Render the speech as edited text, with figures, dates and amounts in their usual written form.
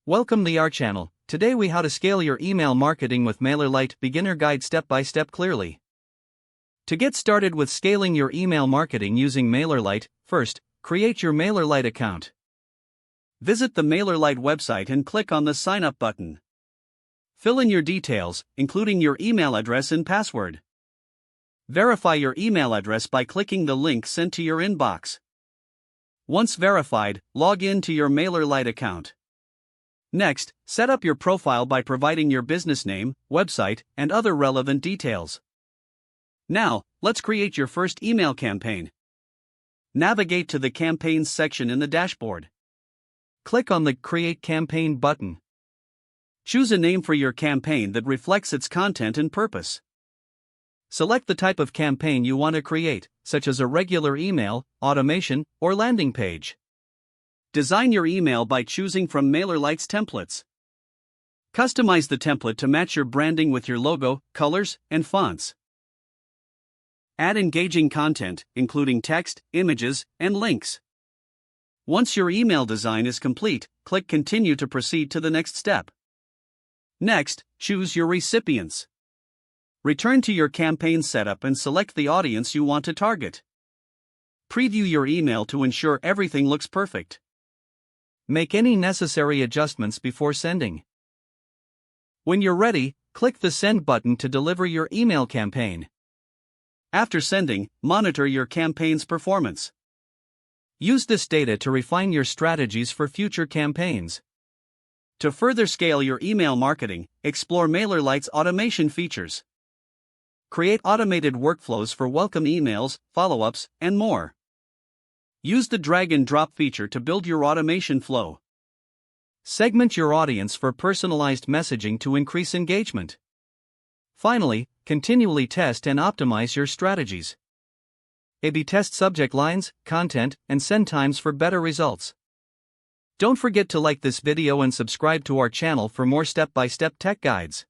Welcome to our channel. Today we how to scale your email marketing with MailerLite beginner guide step by step clearly. To get started with scaling your email marketing using MailerLite, first, create your MailerLite account. Visit the MailerLite website and click on the sign up button. Fill in your details, including your email address and password. Verify your email address by clicking the link sent to your inbox. Once verified, log in to your MailerLite account. Next, set up your profile by providing your business name, website, and other relevant details. Now, let's create your first email campaign. Navigate to the Campaigns section in the dashboard. Click on the Create Campaign button. Choose a name for your campaign that reflects its content and purpose. Select the type of campaign you want to create, such as a regular email, automation, or landing page. Design your email by choosing from MailerLite's templates. Customize the template to match your branding with your logo, colors, and fonts. Add engaging content, including text, images, and links. Once your email design is complete, click Continue to proceed to the next step. Next, choose your recipients. Return to your campaign setup and select the audience you want to target. Preview your email to ensure everything looks perfect. Make any necessary adjustments before sending. When you're ready, click the Send button to deliver your email campaign. After sending, monitor your campaign's performance. Use this data to refine your strategies for future campaigns. To further scale your email marketing, explore MailerLite's automation features. Create automated workflows for welcome emails, follow-ups, and more. Use the drag and drop feature to build your automation flow. Segment your audience for personalized messaging to increase engagement. Finally, continually test and optimize your strategies. A/B test subject lines, content, and send times for better results. Don't forget to like this video and subscribe to our channel for more step-by-step tech guides.